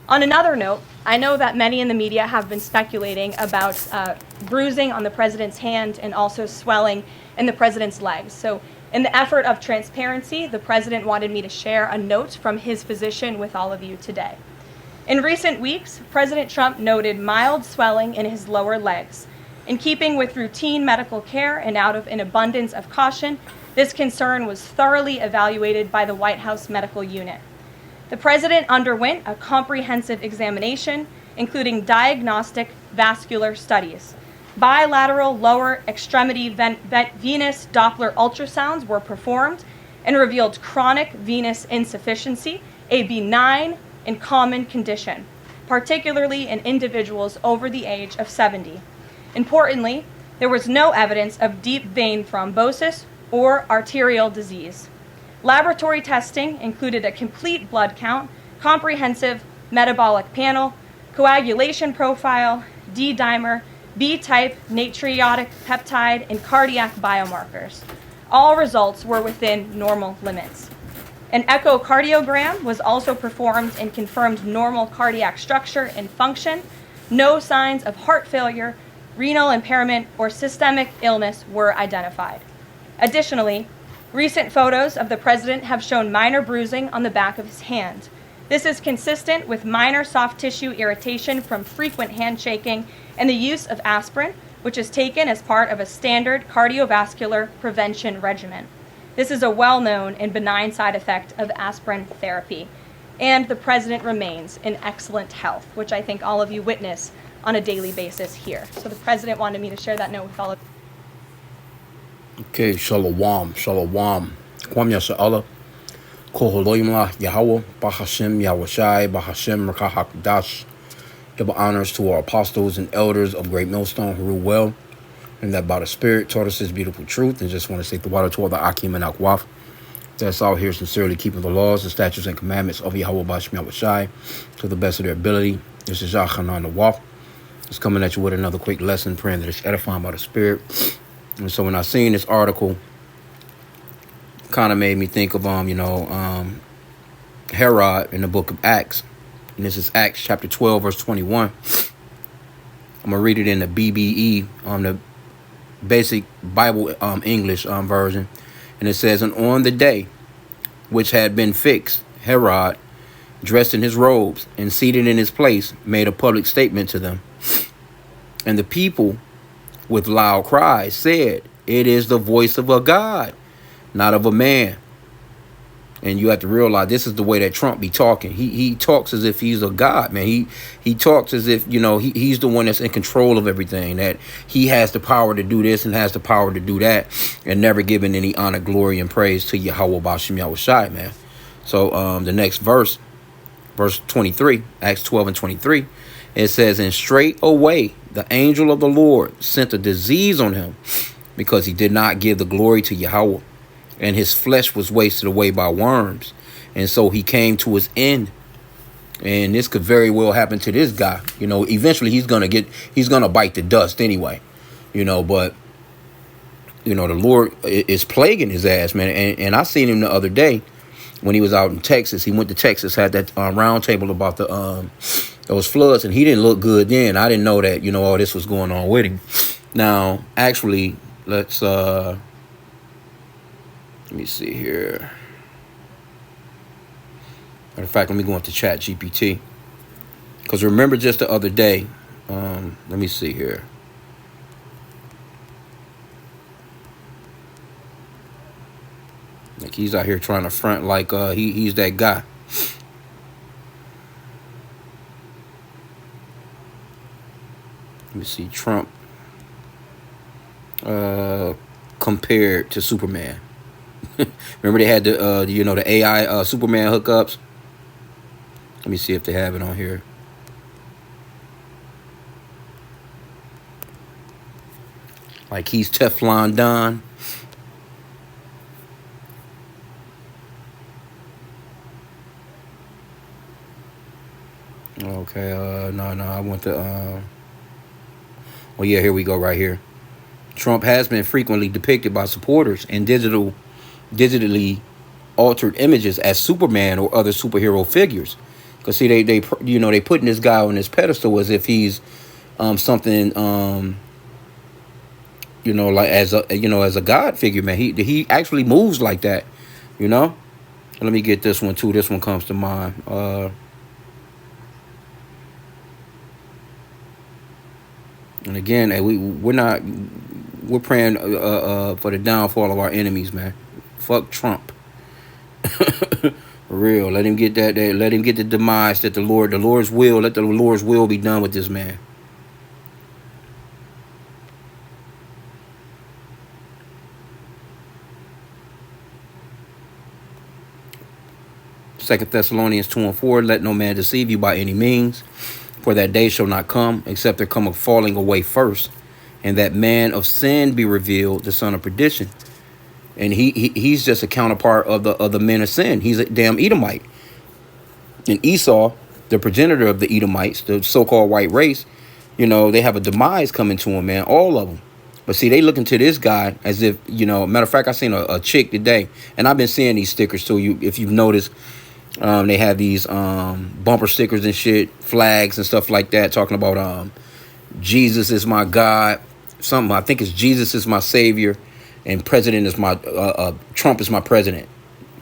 On another note, I know that many in the media have been speculating about bruising on the president's hand and also swelling in the president's legs. So in the effort of transparency, the president wanted me to share a note from his physician with all of you today. In recent weeks, President Trump noted mild swelling in his lower legs. In keeping with routine medical care and out of an abundance of caution, this concern was thoroughly evaluated by the White House medical unit. The president underwent a comprehensive examination, including diagnostic vascular studies. Bilateral lower extremity venous Doppler ultrasounds were performed and revealed chronic venous insufficiency, a benign and common condition, particularly in individuals over the age of 70. Importantly, there was no evidence of deep vein thrombosis or arterial disease. Laboratory testing included a complete blood count, comprehensive metabolic panel, coagulation profile, D-dimer, B-type natriuretic peptide, and cardiac biomarkers. All results were within normal limits. An echocardiogram was also performed and confirmed normal cardiac structure and function. No signs of heart failure, renal impairment, or systemic illness were identified. Additionally, recent photos of the president have shown minor bruising on the back of his hand. This is consistent with minor soft tissue irritation from frequent handshaking and the use of aspirin, which is taken as part of a standard cardiovascular prevention regimen. This is a well-known and benign side effect of aspirin therapy. And the president remains in excellent health, which I think all of you witness on a daily basis here. So the president wanted me to share that note with all of you. Okay, shalom, shalom. Kwam Yasha'Allah, Koholoimla, Yahweh, Bahashem, Yahushai, Bahashem, Rakahakdash. Give honors to our apostles and elders of Great Millstone who rule well, and that by the Spirit taught us His beautiful truth. And just want to say the water to all the H.I.M and Akwaf that's out here sincerely keeping the laws, the statutes, and commandments of Yahweh Bahashem Yahushai to the best of their ability. This is Yachanan the Waf. Just coming at you with another quick lesson, praying that it's edifying by the Spirit. And so when I seen this article, kind of made me think of Herod in the book of Acts. And this is Acts chapter 12, verse 21. I'm going to read it in the BBE, the basic Bible English version. And it says, and on the day which had been fixed, Herod, dressed in his robes and seated in his place, made a public statement to them. And the people, with loud cries, said, it is the voice of a God, not of a man. And you have to realize this is the way that Trump be talking. He talks as if he's a god, man. He talks as if, he's the one that's in control of everything, that he has the power to do this and has the power to do that, and never giving any honor, glory, and praise to Yahweh Bashim Yahushai, man. So the next verse 23, Acts 12 and 23, it says, and straight away the angel of the Lord sent a disease on him, because he did not give the glory to Yahweh. And his flesh was wasted away by worms. And so he came to his end. And this could very well happen to this guy. Eventually he's going to bite the dust anyway. But, the Lord is plaguing his ass, man. And I seen him the other day when he was out in Texas. He went to Texas, had that round table about those floods. And he didn't look good then. I didn't know that, all this was going on with him. Now, actually, let me see here. Matter of fact, let me go into Chat GPT. Because remember just the other day, let me see here. Like he's out here trying to front like he's that guy. Let me see, Trump compared to Superman. Remember they had the AI Superman hookups? Let me see if they have it on here. Like he's Teflon Don. Okay, no, I want to, well, yeah, here we go right here. Trump has been frequently depicted by supporters in digitally altered images as Superman or other superhero figures, Because see, they you know, they putting this guy on this pedestal as if he's something you know, like as a, you know, as a god figure, man. He actually moves like that, you know. Let me get this one too. This one comes to mind. And again, we're praying for the downfall of our enemies, man. Fuck Trump. For real. Let him get that. Let him get the demise that the Lord's will. Let the Lord's will be done with this man. Second Thessalonians 2:4. Let no man deceive you by any means, for that day shall not come, except there come a falling away first, and that man of sin be revealed, the son of perdition. And he's just a counterpart of the men of sin. He's a damn Edomite. And Esau, the progenitor of the Edomites, the so-called white race, you know, they have a demise coming to him, man. All of them. But see, they looking to this guy as if, you know, matter of fact, I seen a chick today, and I've been seeing these stickers too. If you've noticed, they have these bumper stickers and shit, flags and stuff like that, talking about Jesus is my God. Something, I think it's Jesus is my savior, and president is my Trump is my president.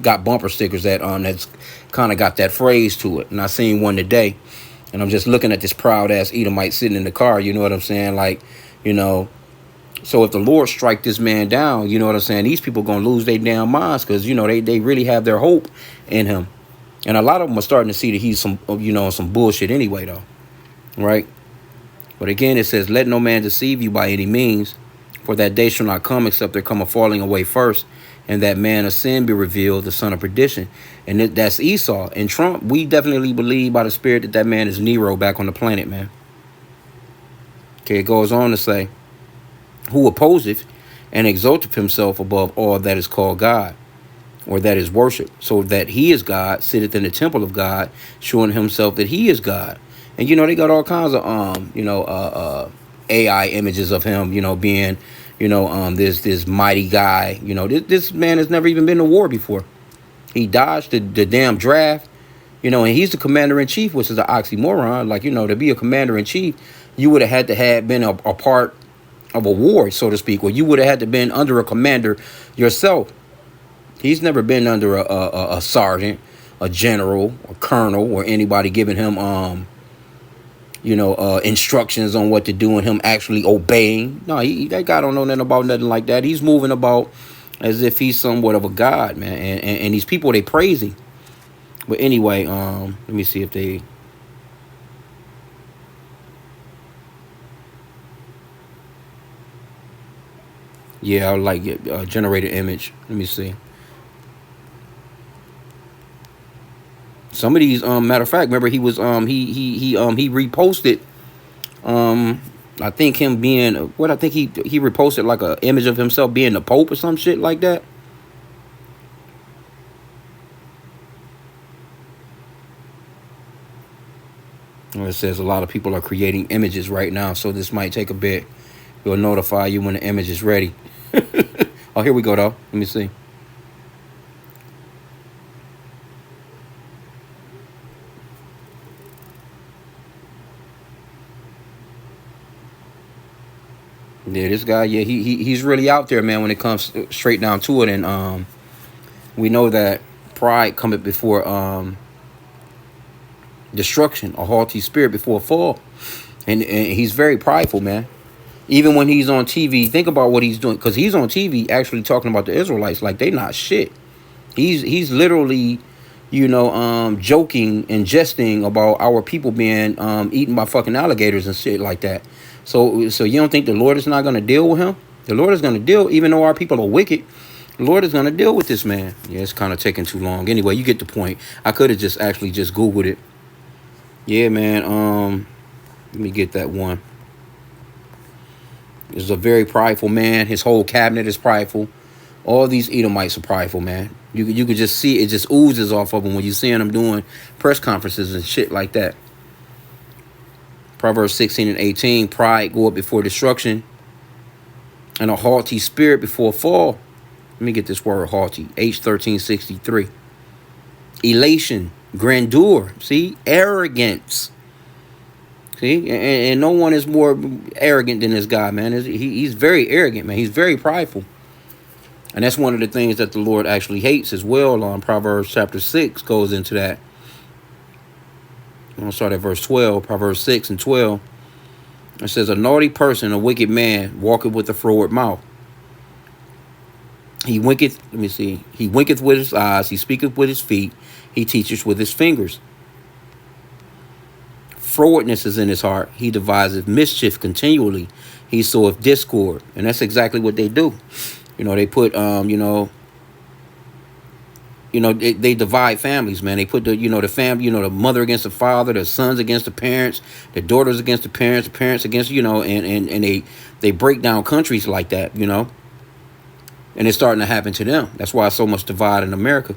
Got bumper stickers that's kind of got that phrase to it. And I seen one today, and I'm just looking at this proud ass Edomite sitting in the car. You know what I'm saying? Like, you know, so if the Lord strike this man down, you know what I'm saying, these people gonna lose their damn minds, because, you know, they really have their hope in him. And a lot of them are starting to see that he's some, you know, some bullshit anyway, though. Right? But again, it says, let no man deceive you by any means, for that day shall not come, except there come a falling away first, and that man of sin be revealed, the son of perdition. And that's Esau. And Trump, we definitely believe by the Spirit that that man is Nero back on the planet, man. Okay, it goes on to say, who opposeth and exalteth himself above all that is called God, or that is worship, so that he is God, sitteth in the temple of God, showing himself that he is God. And, you know, they got all kinds of, you know, AI images of him, you know, being, you know, this mighty guy. You know, this man has never even been to war before. He dodged the damn draft, you know, and he's the commander-in-chief, which is an oxymoron. Like, you know, to be a commander-in-chief, you would have had to have been a part of a war, so to speak, or you would have had to been under a commander yourself. He's never been under a sergeant, a general, a colonel, or anybody giving him, you know, instructions on what to do and him actually obeying. No, that guy don't know nothing about nothing like that. He's moving about as if he's somewhat of a god, man. And these people, they praise him. But anyway, let me see if they... Yeah, I like it. Generated image. Let me see. Some of these, matter of fact, remember he was he reposted I think him being what I think he reposted like a image of himself being the Pope or some shit like that. Well, it says a lot of people are creating images right now, so this might take a bit. It'll notify you when the image is ready. Oh, here we go though. Let me see. Yeah, this guy, yeah, he's really out there, man, when it comes straight down to it. And we know that pride cometh before destruction, a haughty spirit before a fall. And he's very prideful, man. Even when he's on TV, think about what he's doing, because he's on TV actually talking about the Israelites like they not shit. He's literally, you know, joking and jesting about our people being eaten by fucking alligators and shit like that. So you don't think the Lord is not going to deal with him? The Lord is going to deal, even though our people are wicked. The Lord is going to deal with this man. Yeah, it's kind of taking too long. Anyway, you get the point. I could have just Googled it. Yeah, man. Let me get that one. This is a very prideful man. His whole cabinet is prideful. All these Edomites are prideful, man. You could just see it just oozes off of them when you're seeing them doing press conferences and shit like that. Proverbs 16:18, pride go up before destruction, and a haughty spirit before a fall. Let me get this word haughty. H1363. Elation Grandeur. See? Arrogance. See? And no one is more arrogant than this guy, man. He's very arrogant, man. He's very prideful. And that's one of the things that the Lord actually hates as well. On Proverbs chapter 6 goes into that. I'm going to start at verse 12. Proverbs 6 and 12. It says, a naughty person, a wicked man, walketh with a froward mouth. He winketh, let me see. He winketh with his eyes. He speaketh with his feet. He teacheth with his fingers. Frowardness is in his heart. He deviseth mischief continually. He soweth discord. And that's exactly what they do. They put, they divide families, man. They put the family, the mother against the father, the sons against the parents, the daughters against the parents against, and they break down countries like that, and it's starting to happen to them. That's why so much divide in America.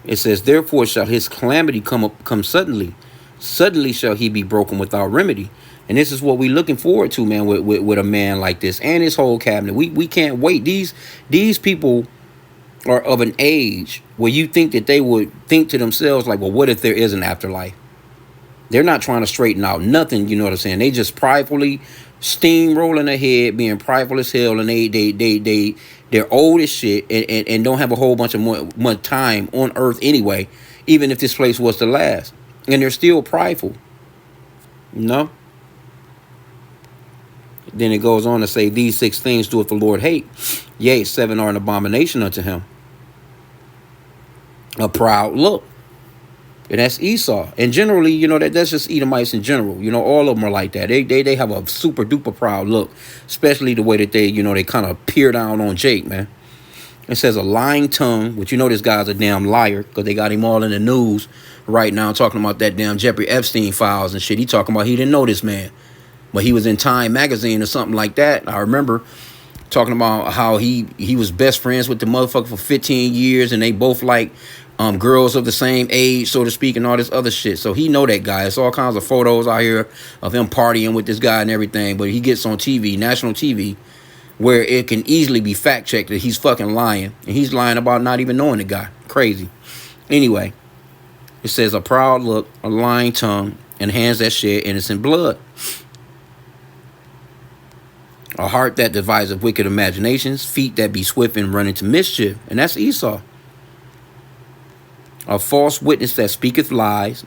It says, therefore shall his calamity come suddenly. Suddenly shall he be broken without remedy. And this is what we're looking forward to, man, with a man like this and his whole cabinet. We can't wait. These people are of an age where you think that they would think to themselves like, well, what if there is an afterlife? They're not trying to straighten out nothing, you know what I'm saying? They just pridefully steamrolling ahead, being prideful as hell, and they're old as shit and don't have a whole bunch of much time on earth anyway, even if this place was to last. And they're still prideful. Then it goes on to say, these 6 things doeth the Lord hate. Yea, 7 are an abomination unto him. A proud look. And that's Esau. And generally, that's just Edomites in general. All of them are like that. They have a super duper proud look. Especially the way that they kind of peer down on Jake, man. It says a lying tongue, which this guy's a damn liar because they got him all in the news right now talking about that damn Jeffrey Epstein files and shit. He talking about he didn't know this man. But he was in Time magazine or something like that. I remember talking about how he was best friends with the motherfucker for 15 years and they both like girls of the same age, so to speak, and all this other shit. So he know that guy. It's all kinds of photos out here of him partying with this guy and everything. But he gets on TV, national TV, where it can easily be fact checked that he's fucking lying. And he's lying about not even knowing the guy. Crazy. Anyway, it says a proud look, a lying tongue, and hands that shed innocent blood. A heart that deviseth wicked imaginations, feet that be swift and run into mischief. And that's Esau. A false witness that speaketh lies,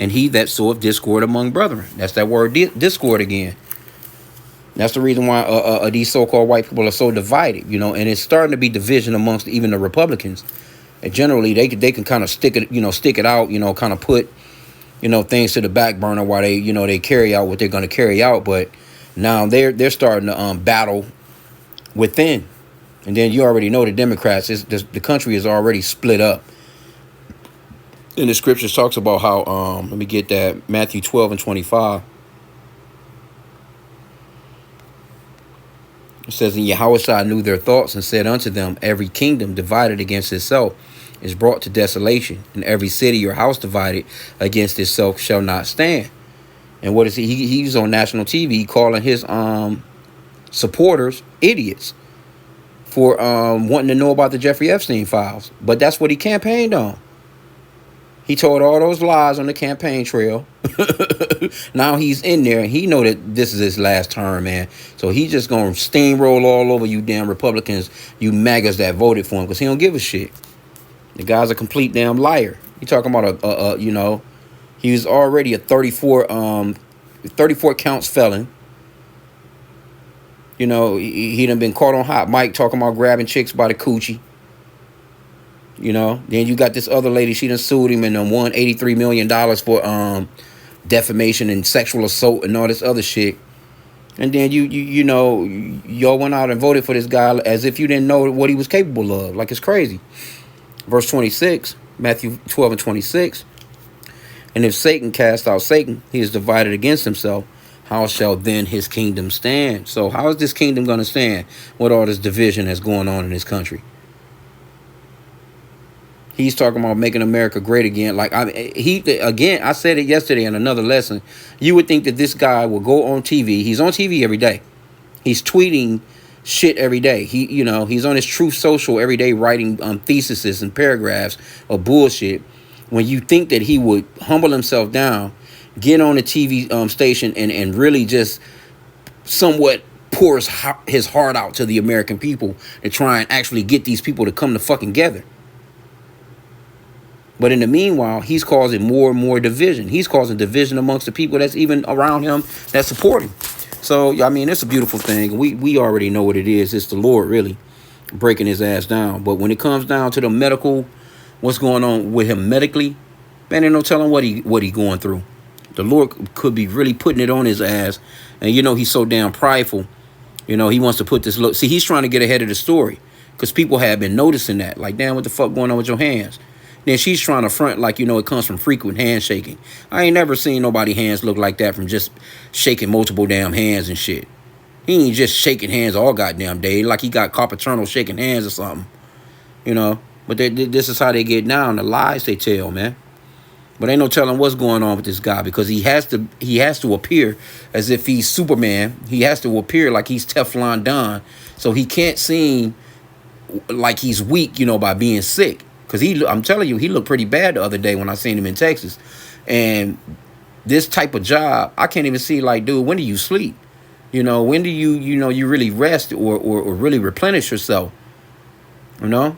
and he that soweth discord among brethren. That's that word discord again. That's the reason why these so-called white people are so divided, and it's starting to be division amongst even the Republicans. And generally, they can kind of stick it out, kind of put, things to the back burner while they carry out what they're going to carry out. But now they're starting to battle within. And then you already know the Democrats, the country is already split up. And the scriptures talks about how, let me get that, Matthew 12 and 25. It says, and Yahushua knew their thoughts and said unto them, every kingdom divided against itself is brought to desolation, and every city or house divided against itself shall not stand. And what is he? He's on national TV calling his supporters idiots for wanting to know about the Jeffrey Epstein files. But that's what he campaigned on. He told all those lies on the campaign trail. Now he's in there and he know that this is his last term, man. So he's just going to steamroll all over you damn Republicans, you MAGAs that voted for him, because he don't give a shit. The guy's a complete damn liar. You talking about he was already a 34 counts felon. He done been caught on hot mic talking about grabbing chicks by the coochie. Then you got this other lady, she done sued him and won $83 million for defamation and sexual assault and all this other shit. And then y'all went out and voted for this guy as if you didn't know what he was capable of. Like, it's crazy. Verse 26, Matthew 12 and 26. And if Satan cast out Satan, he is divided against himself. How shall then his kingdom stand? So how is this kingdom going to stand with all this division that's going on in this country? He's talking about making America great again. Like, I said it yesterday in another lesson. You would think that this guy will go on TV. He's on TV every day. He's tweeting shit every day. He's on his Truth Social every day writing theses and paragraphs of bullshit. when you think that he would humble himself down, get on a TV station and really just somewhat pour his heart out to the American people to try and actually get these people to come to fucking together. But in the meanwhile, he's causing more and more division. He's causing division amongst the people that's even around him that support him. So, I mean, it's a beautiful thing. We already know what it is. It's the Lord really breaking his ass down. But when it comes down to the medical, what's going on with him medically, man, ain't no telling what he going through. The Lord could be really putting it on his ass. And, you know, he's so damn prideful. You know, he wants to put this look. See, he's trying to get ahead of the story because people have been noticing that. Like, damn, what the fuck going on with your hands? Then she's trying to front like, you know, it comes from frequent handshaking. I ain't never seen nobody hands look like that from just shaking multiple damn hands and shit. He ain't just shaking hands all goddamn day like he got Carpaternal shaking hands or something. You know, but this is how they get down, the lies they tell, man. But ain't no telling what's going on with this guy because he has to appear as if he's Superman. He has to appear like he's Teflon Don. So he can't seem like he's weak, you know, by being sick. Because I'm telling you, he looked pretty bad the other day when I seen him in Texas. And this type of job, I can't even see, like, dude, when do you sleep? You know, when do you really rest or really replenish yourself? You know?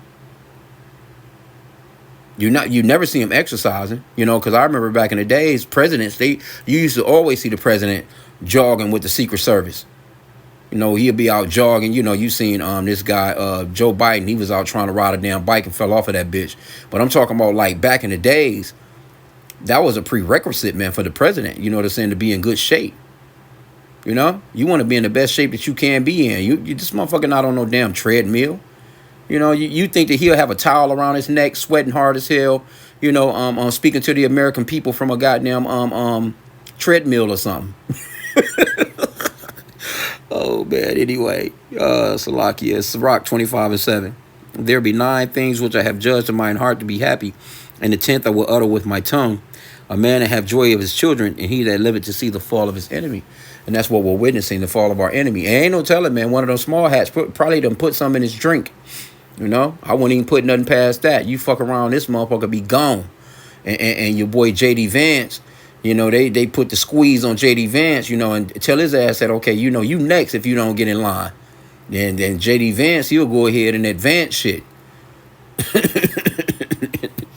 You never see him exercising, you know, because I remember back in the days, presidents, you used to always see the president jogging with the Secret Service. You know, he'll be out jogging. You know, you seen this guy, Joe Biden. He was out trying to ride a damn bike and fell off of that bitch. But I'm talking about like back in the days, that was a prerequisite, man, for the president. You know what I'm saying? To be in good shape. You know, you want to be in the best shape that you can be in. You this motherfucker not on no damn treadmill. You know, you think that he'll have a towel around his neck, sweating hard as hell. You know, speaking to the American people from a goddamn treadmill or something. Oh, man. Anyway, Salakia, Sirach 25:7. There be 9 things which I have judged in mine heart to be happy, and the 10th I will utter with my tongue. A man that have joy of his children, and he that liveth to see the fall of his enemy. And that's what we're witnessing, the fall of our enemy. And ain't no telling, man, one of those small hats probably done put some in his drink. You know, I wouldn't even put nothing past that. You fuck around, this motherfucker be gone. And your boy J.D. Vance, you know, they put the squeeze on J.D. Vance, you know, and tell his ass that, okay, you know, you next if you don't get in line. Then J.D. Vance, he'll go ahead and advance shit.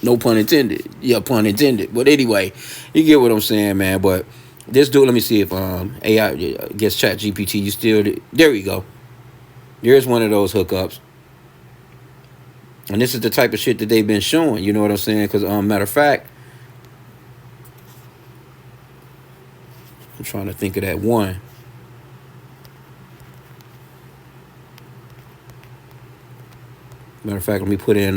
No pun intended. Yeah, pun intended. But anyway, you get what I'm saying, man. But this dude, let me see if AI gets Chat GPT. You still, there you go. There's one of those hookups. And this is the type of shit that they've been showing. You know what I'm saying? Because, matter of fact, I'm trying to think of that one. Matter of fact, let me put in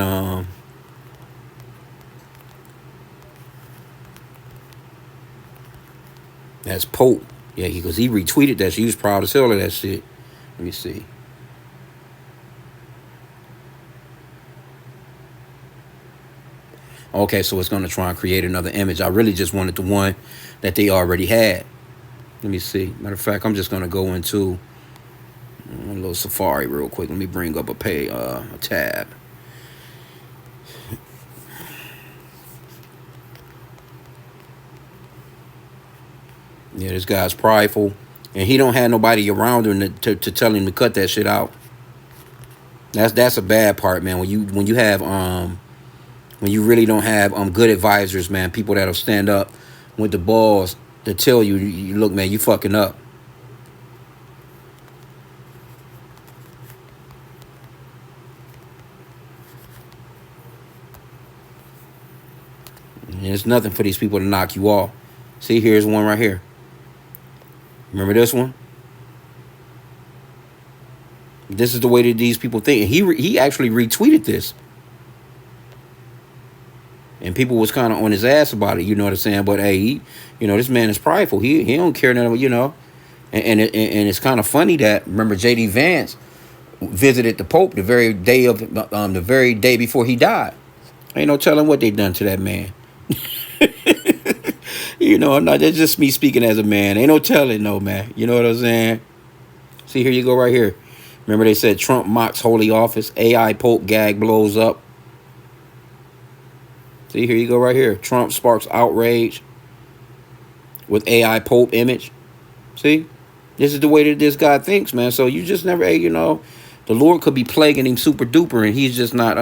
that's Pope. Yeah, because he retweeted that. He was proud as hell of that shit. Let me see. Okay, so it's going to try and create another image. I really just wanted the one that they already had. Let me see. Matter of fact, I'm just going to go into a little Safari real quick. Let me bring up a tab. Yeah, this guy's prideful, and he don't have nobody around him to tell him to cut that shit out. That's a bad part, man. When you have when you really don't have good advisors, man, people that'll stand up with the balls to tell you, look, man, you fucking up. And it's nothing for these people to knock you off. See, here's one right here. Remember this one? This is the way that these people think. And he actually retweeted this. And people was kind of on his ass about it, you know what I'm saying? But hey, this man is prideful. He don't care nothing, you know. And it's kind of funny that, remember, J.D. Vance visited the Pope the very day before he died. Ain't no telling what they done to that man. That's just me speaking as a man. Ain't no telling, no, man. You know what I'm saying? See, here you go right here. Remember they said Trump mocks holy office. AI Pope gag blows up. See, here you go right here. Trump sparks outrage with AI Pope image. See? This is the way that this guy thinks, man. So you just never, hey, the Lord could be plaguing him super duper, and he's just not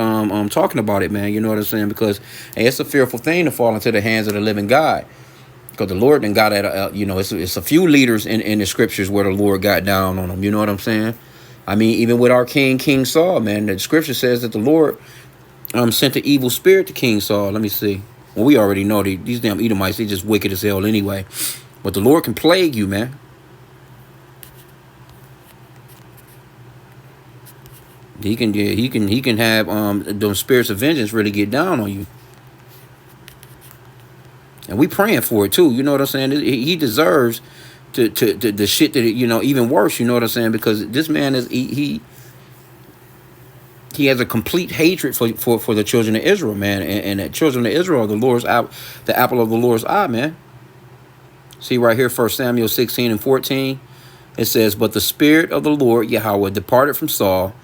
talking about it, man. You know what I'm saying? Because hey, it's a fearful thing to fall into the hands of the living God. Because the Lord then got at, it's a few leaders in the scriptures where the Lord got down on them. You know what I'm saying? I mean, even with our King Saul, man, the scripture says that the Lord sent the evil spirit to King Saul. Let me see. Well, we already know these damn Edomites, they just wicked as hell anyway. But the Lord can plague you, man. He can have those spirits of vengeance really get down on you. And we praying for it too. You know what I'm saying? He deserves to the shit that even worse. You know what I'm saying? Because this man is he has a complete hatred for the children of Israel, man. And the children of Israel are the apple of the Lord's eye, man. See right here, 1 Samuel 16 and 14. It says, "But the spirit of the Lord Yahweh departed from Saul,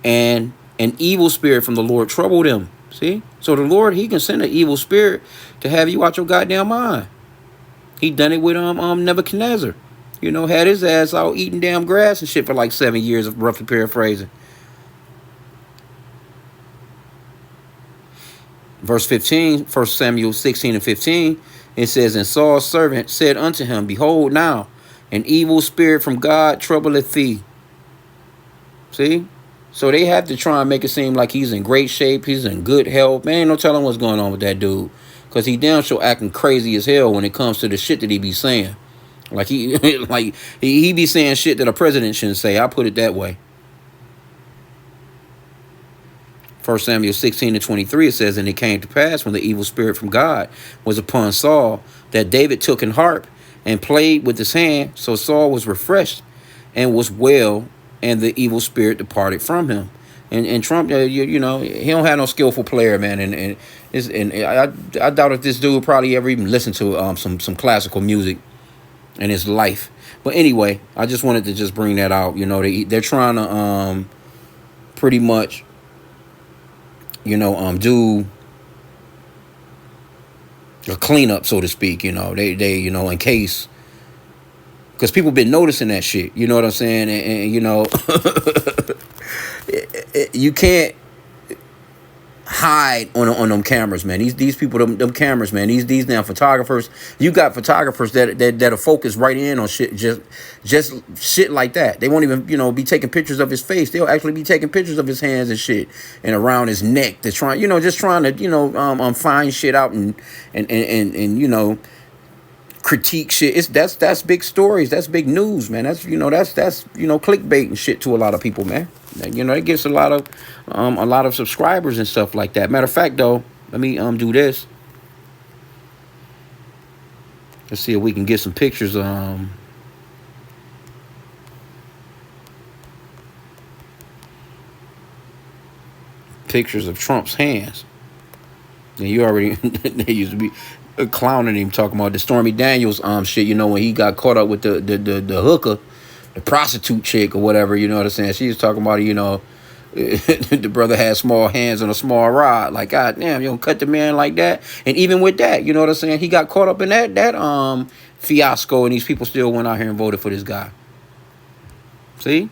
and an evil spirit from the Lord troubled him." See? So the Lord, he can send an evil spirit to have you out your goddamn mind. He done it with Nebuchadnezzar. Had his ass out eating damn grass and shit for like 7 years, of roughly paraphrasing. Verse 15, 1 Samuel 16 and 15, it says, "And Saul's servant said unto him, Behold now, an evil spirit from God troubleth thee." See? So they have to try and make it seem like he's in great shape, he's in good health. Man, ain't no telling what's going on with that dude. Because he damn sure acting crazy as hell when it comes to the shit that he be saying. Like he be saying shit that a president shouldn't say. I'll put it that way. 1 Samuel 16 and 23, it says, "And it came to pass when the evil spirit from God was upon Saul, that David took an harp and played with his hand. So Saul was refreshed and was well, and the evil spirit departed from him." And Trump, he don't have no skillful player, man. And I doubt if this dude probably ever even listened to some classical music in his life. But anyway, I just wanted to just bring that out. They're trying to pretty much do a cleanup, so to speak. They in case, because people been noticing that shit. You know what I'm saying? And you can't hide on them cameras, man. These people, them cameras, man. These damn photographers. You got photographers that'll focus right in on shit, just shit like that. They won't even be taking pictures of his face. They'll actually be taking pictures of his hands and shit, and around his neck. They're trying, just trying to find shit out and critique shit. That's big stories. That's big news, man. That's clickbait and shit to a lot of people, man. It gets a lot of subscribers and stuff like that. Matter of fact, though, let me do this. Let's see if we can get some pictures. Pictures of Trump's hands. And you already they used to be clowning him, talking about the Stormy Daniels shit. When he got caught up with the hooker, the prostitute chick or whatever. You know what I'm saying? She was talking about the brother had small hands and a small rod. Like, God damn, you don't cut the man like that. And even with that, you know what I'm saying? He got caught up in that fiasco, and these people still went out here and voted for this guy. See?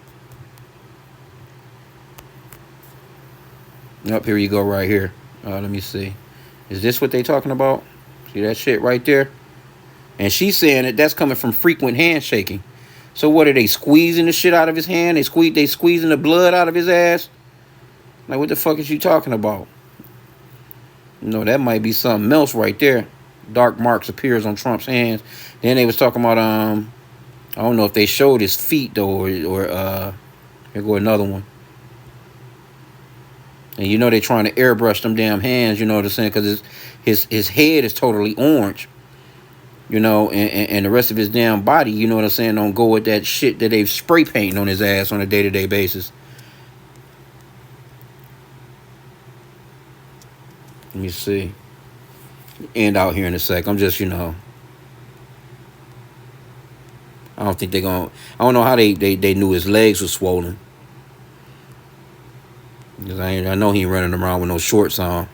Yep, here you go right here. Let me see. Is this what they talking about? See that shit right there? And she's saying that's coming from frequent handshaking. So what are they squeezing the shit out of his hand? They squeezing the blood out of his ass? Like, what the fuck is you talking about? That might be something else right there. Dark marks appears on Trump's hands. Then they was talking about I don't know if they showed his feet though, or here go another one. And they're trying to airbrush them damn hands, you know what I'm saying? Because his head is totally orange. And the rest of his damn body, you know what I'm saying, don't go with that shit that they've spray painting on his ass on a day-to-day basis. Let me see. End out here in a sec. I'm just, I don't think they're going to... I don't know how they knew his legs were swollen. Because I know he ain't running around with no shorts on.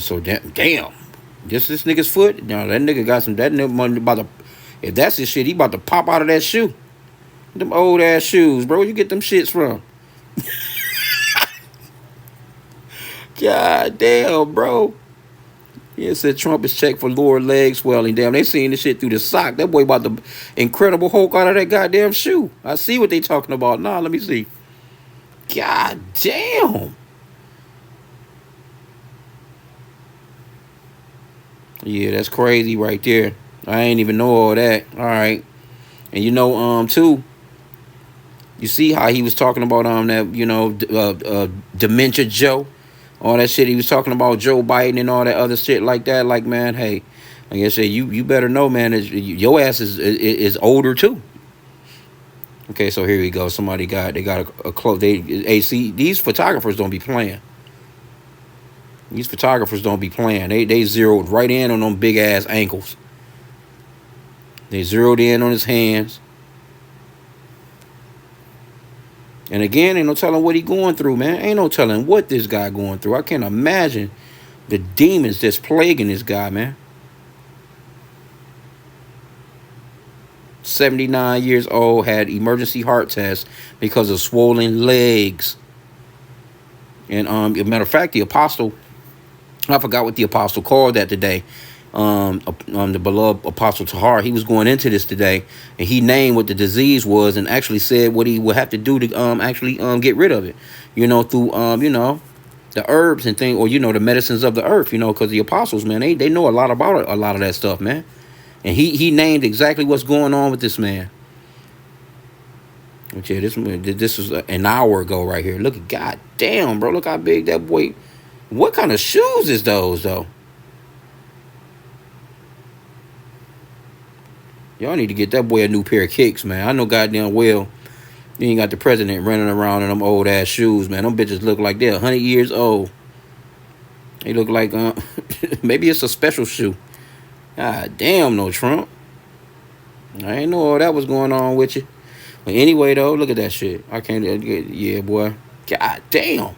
So damn. Just this nigga's foot. No, that nigga got some. That nigga money about to. If that's his shit, he about to pop out of that shoe. Them old ass shoes, bro. Where you get them shits from? God damn, bro. Yeah, it said Trump is checked for lower leg swelling. Damn, they seeing this shit through the sock. That boy about the Incredible Hulk out of that goddamn shoe. I see what they talking about. Nah, let me see. God damn. Yeah, that's crazy right there. I ain't even know all that. All right. And too, you see how he was talking about that, dementia Joe, all that shit he was talking about Joe Biden and all that other shit like that. Like, man, hey, like I said, you better know, man, your ass is older too. Okay, so here we go. Somebody got a close. See, these photographers don't be playing. These photographers don't be playing. They zeroed right in on them big ass ankles. They zeroed in on his hands. And again, ain't no telling what he going through, man. Ain't no telling what this guy going through. I can't imagine the demons that's plaguing this guy, man. 79 years old, had emergency heart test because of swollen legs. And as a matter of fact, the apostle, I forgot what the apostle called that today. The beloved apostle Tahar, he was going into this today, and he named what the disease was, and actually said what he would have to do to actually get rid of it. Through the herbs and things, or the medicines of the earth. Because the apostles, man, they know a lot about it, a lot of that stuff, man. And he named exactly what's going on with this man. Okay, this was an hour ago right here. Look, god damn, bro, look how big that boy. What kind of shoes is those though? Y'all need to get that boy a new pair of kicks, man. I know goddamn well you ain't got the president running around in them old ass shoes, man. Them bitches look like they're 100 years old. They look like maybe it's a special shoe. God damn, no Trump. I ain't know all that was going on with you. But anyway, though, look at that shit. I can't. Yeah, boy. God damn.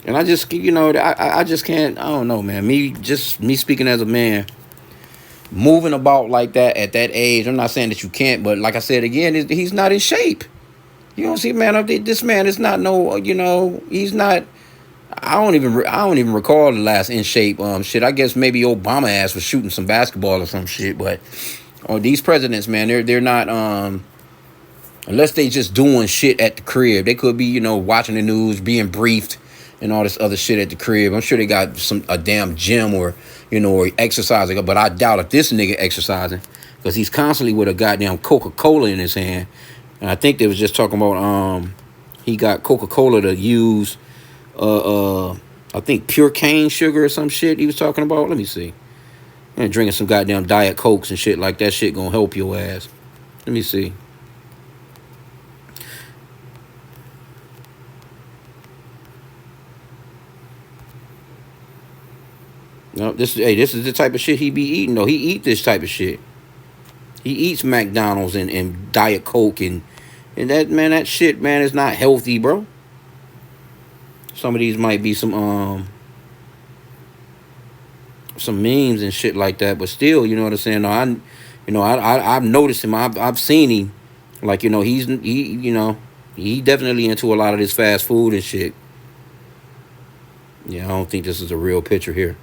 And I just, I just can't. I don't know, man. Me speaking as a man, moving about like that at that age. I'm not saying that you can't, but like I said again, he's not in shape. You don't see, man. This man is not he's not. I don't even recall the last in shape shit. I guess maybe Obama ass was shooting some basketball or some shit, but these presidents, man, they're not unless they just doing shit at the crib. They could be, watching the news, being briefed and all this other shit at the crib. I'm sure they got a damn gym or exercising, but I doubt if this nigga exercising, because he's constantly with a goddamn Coca-Cola in his hand. And I think they was just talking about he got Coca-Cola to use I think pure cane sugar or some shit he was talking about. Let me see. And drinking some goddamn Diet Cokes and shit like that shit gonna help your ass. Let me see. No, this is the type of shit he be eating though. He eat this type of shit. He eats McDonald's and Diet Coke and that shit, man, is not healthy, bro. Some of these might be some memes and shit like that, but still, you know what I'm saying? No, I've noticed him. I've seen him. Like, he definitely into a lot of this fast food and shit. Yeah, I don't think this is a real picture here.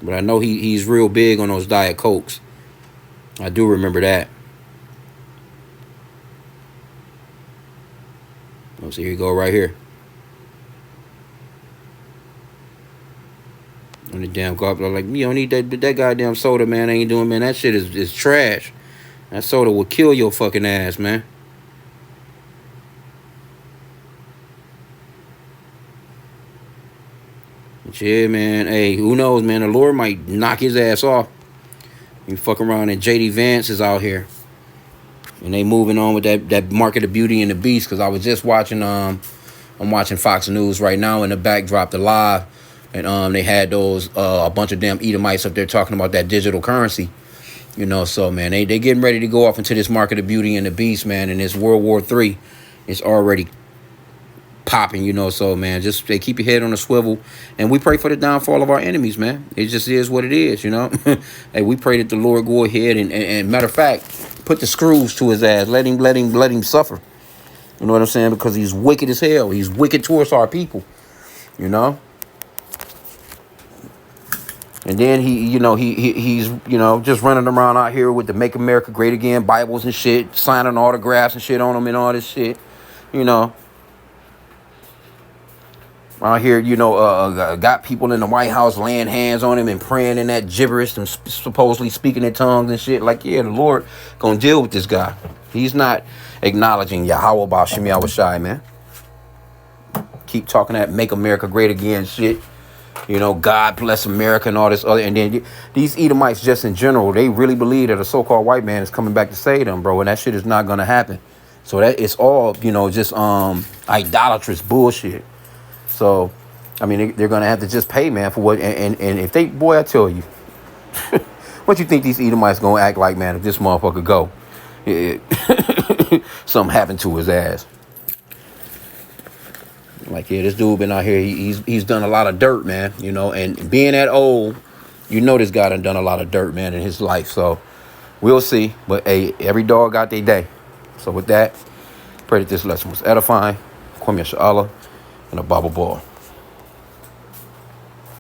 But I know he's real big on those Diet Cokes. I do remember that. So here you go right here. On the damn garbage. Like, you don't need that goddamn soda, man. Ain't doing, man. That shit is trash. That soda will kill your fucking ass, man. But yeah, man. Hey, who knows, man? The Lord might knock his ass off. You fuck around and JD Vance is out here. And they moving on with that market of Beauty and the Beast. Because I was just watching, I'm watching Fox News right now. In the backdrop, the live. And they had those, a bunch of damn Edomites up there talking about that digital currency. You know, so man, they getting ready to go off into this market of Beauty and the Beast, man, and this World War III is already popping, you know. So man, just they keep your head on a swivel, and we pray for the downfall of our enemies, man. It just is what it is, you know. Hey, we pray that the Lord go ahead and matter of fact, put the screws to his ass. Let him suffer. You know what I'm saying? Because he's wicked as hell. He's wicked towards our people, you know. And then he's just running around out here with the "Make America Great Again" Bibles and shit, signing autographs and shit on them and all this shit, you know. Out here, got people in the White House laying hands on him and praying in that gibberish and supposedly speaking in tongues and shit. Like, yeah, the Lord gonna deal with this guy. He's not acknowledging Yahweh Ba'Shem Yahweh Shai, man. Keep talking that "Make America Great Again" shit. You know, God bless America and all this other. And then these Edomites, just in general, they really believe that a so-called white man is coming back to save them, bro. And that shit is not gonna happen. So that it's all, just idolatrous bullshit. So, I mean, they're going to have to just pay, man, for what. And if they, boy, I tell you, what you think these Edomites going to act like, man, if this motherfucker go? Something happened to his ass. Like, yeah, this dude been out here. He's done a lot of dirt, man, and being that old, this guy done a lot of dirt, man, in his life. So we'll see. But, hey, every dog got their day. So with that, pray that this lesson was edifying. Kwame Sha'Allah. And a bubble ball.